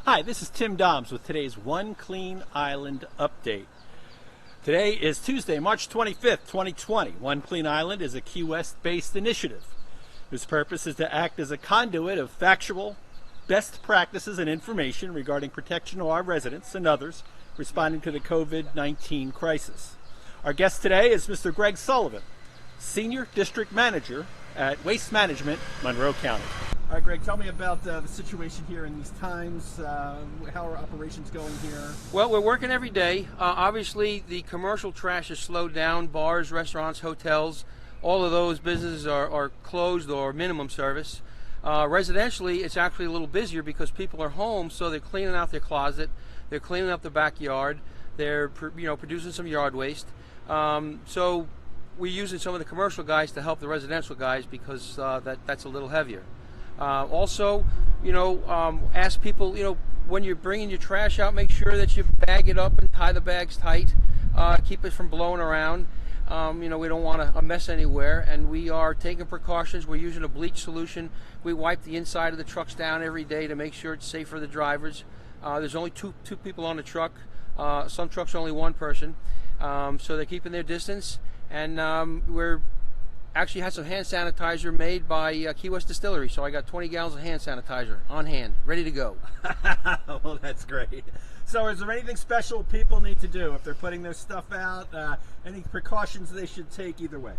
Hi, this is Tim Doms with today's One Clean Island update. Today is Tuesday, March 25th, 2020. One Clean Island is a Key West-based initiative whose purpose is to act as a conduit of factual, best practices and information regarding protection of our residents and others responding to the COVID-19 crisis. Our guest today is Mr. Greg Sullivan, Senior District Manager at Waste Management, Monroe County. All right, Greg, tell me about the situation here in these times. How are operations going here? Well, we're working every day. Obviously, the commercial trash has slowed down. Bars, restaurants, hotels, all of those businesses are closed or minimum service. Residentially, it's actually a little busier because people are home, so they're cleaning out their closet, they're cleaning up the backyard, they're producing some yard waste. So we're using some of the commercial guys to help the residential guys because that's a little heavier. Also, ask people, when you're bringing your trash out, make sure that you bag it up and tie the bags tight. Keep it from blowing around. We don't want a mess anywhere, and we are taking precautions. We're using a bleach solution. We wipe the inside of the trucks down every day to make sure it's safe for the drivers. There's only two people on the truck. Some trucks are only one person, so they're keeping their distance. And we're actually had some hand sanitizer made by Key West Distillery, so I got 20 gallons of hand sanitizer on hand, ready to go. Well, that's great. So is there anything special people need to do if they're putting their stuff out? Any precautions they should take either way?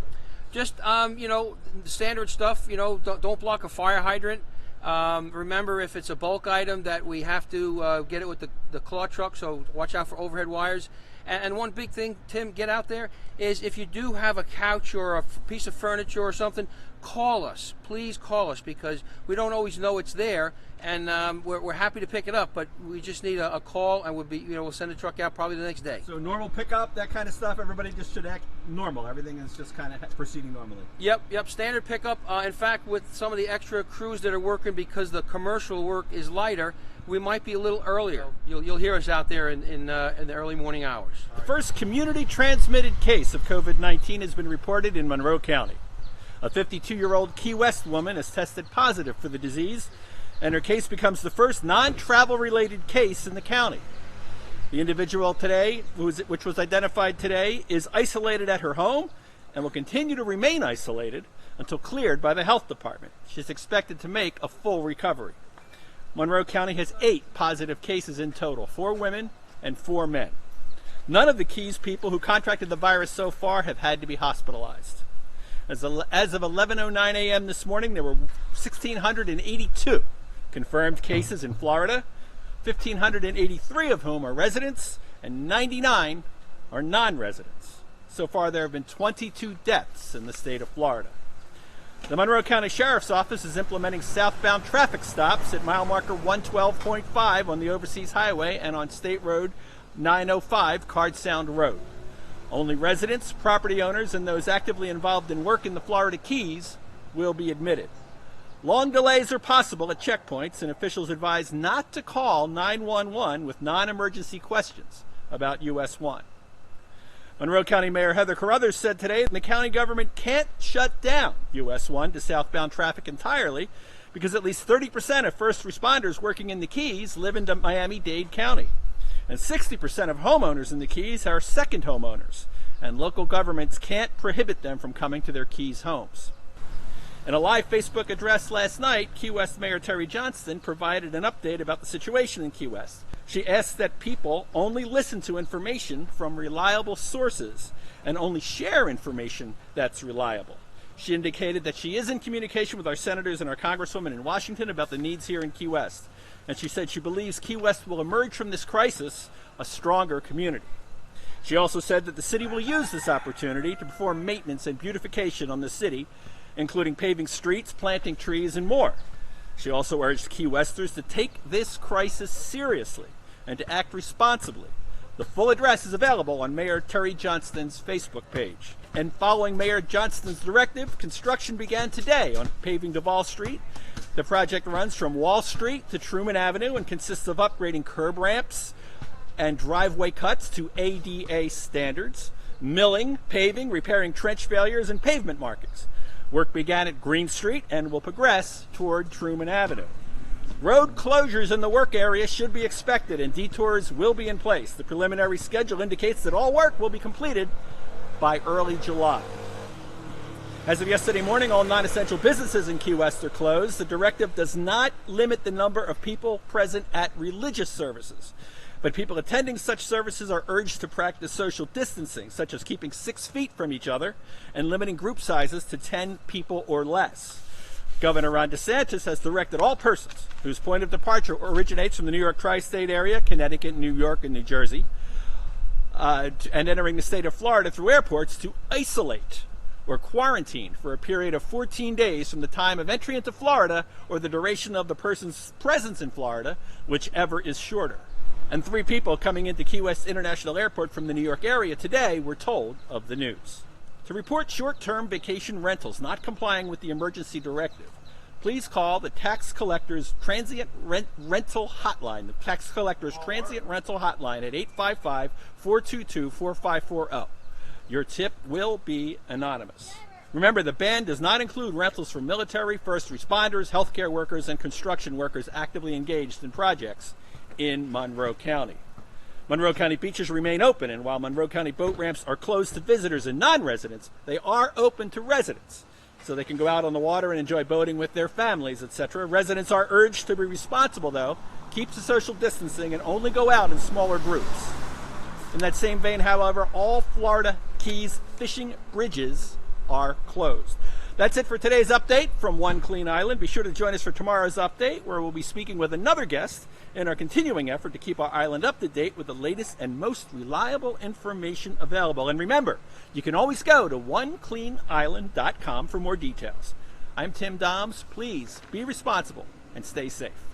Just, the standard stuff, don't block a fire hydrant. Remember, if it's a bulk item, that we have to get it with the claw truck, so watch out for overhead wires. And one big thing, Tim, get out there, is if you do have a couch or a piece of furniture or something, call us. Please call us, because we don't always know it's there, and we're happy to pick it up, but we just need a call, and we'll send a truck out probably the next day. So normal pickup, that kind of stuff, everybody just should act normal. Everything is just kind of proceeding normally. Yep, standard pickup. In fact, with some of the extra crews that are working, because the commercial work is lighter, we might be a little earlier. You'll hear us out there in the early morning hours. The first community-transmitted case of COVID-19 has been reported in Monroe County. A 52-year-old Key West woman has tested positive for the disease, and her case becomes the first non-travel related case in the county. The individual today, which was identified today, is isolated at her home and will continue to remain isolated until cleared by the health department. She's expected to make a full recovery. Monroe County has 8 positive cases in total, 4 women and 4 men. None of the Keys people who contracted the virus so far have had to be hospitalized. As of 11:09 a.m. this morning, there were 1,682 confirmed cases in Florida, 1,583 of whom are residents and 99 are non-residents. So far, there have been 22 deaths in the state of Florida. The Monroe County Sheriff's Office is implementing southbound traffic stops at mile marker 112.5 on the Overseas Highway and on State Road 905 Card Sound Road. Only residents, property owners, and those actively involved in work in the Florida Keys will be admitted. Long delays are possible at checkpoints, and officials advise not to call 911 with non-emergency questions about US 1. Monroe County Mayor Heather Carruthers said today the county government can't shut down US 1 to southbound traffic entirely because at least 30% of first responders working in the Keys live in Miami-Dade County. And 60% of homeowners in the Keys are second homeowners, and local governments can't prohibit them from coming to their Keys homes. In a live Facebook address last night, Key West Mayor Terry Johnston provided an update about the situation in Key West. She asked that people only listen to information from reliable sources and only share information that's reliable. She indicated that she is in communication with our senators and our congresswomen in Washington about the needs here in Key West. And she said she believes Key West will emerge from this crisis a stronger community. She also said that the city will use this opportunity to perform maintenance and beautification on the city, including paving streets, planting trees, and more. She also urged Key Westers to take this crisis seriously and to act responsibly. The full address is available on Mayor Terry Johnston's Facebook page. And following Mayor Johnston's directive, construction began today on paving Duval Street. The project runs from Wall Street to Truman Avenue and consists of upgrading curb ramps and driveway cuts to ADA standards, milling, paving, repairing trench failures, and pavement markings. Work began at Green Street and will progress toward Truman Avenue. Road closures in the work area should be expected and detours will be in place. The preliminary schedule indicates that all work will be completed by early July. As of yesterday morning, all non-essential businesses in Key West are closed. The directive does not limit the number of people present at religious services, but people attending such services are urged to practice social distancing, such as keeping 6 feet from each other and limiting group sizes to 10 people or less. Governor Ron DeSantis has directed all persons whose point of departure originates from the New York tri-state area, Connecticut, New York, and New Jersey, and entering the state of Florida through airports to isolate or quarantine for a period of 14 days from the time of entry into Florida or the duration of the person's presence in Florida, whichever is shorter. And 3 people coming into Key West International Airport from the New York area today were told of the news. To report short-term vacation rentals not complying with the emergency directive, please call the Tax Collector's Transient Rental Hotline, the Tax Collector's Transient Rental Hotline at 855-422-4540. Your tip will be anonymous. Remember, the ban does not include rentals for military, first responders, healthcare workers, and construction workers actively engaged in projects in Monroe County. Monroe County beaches remain open, and while Monroe County boat ramps are closed to visitors and non-residents, they are open to residents, so they can go out on the water and enjoy boating with their families, etc. Residents are urged to be responsible, though, keep to social distancing, and only go out in smaller groups. In that same vein, however, all Florida Keys fishing bridges are closed. That's it for today's update from One Clean Island. Be sure to join us for tomorrow's update, where we'll be speaking with another guest in our continuing effort to keep our island up to date with the latest and most reliable information available. And remember, you can always go to onecleanisland.com for more details. I'm Tim Doms. Please be responsible and stay safe.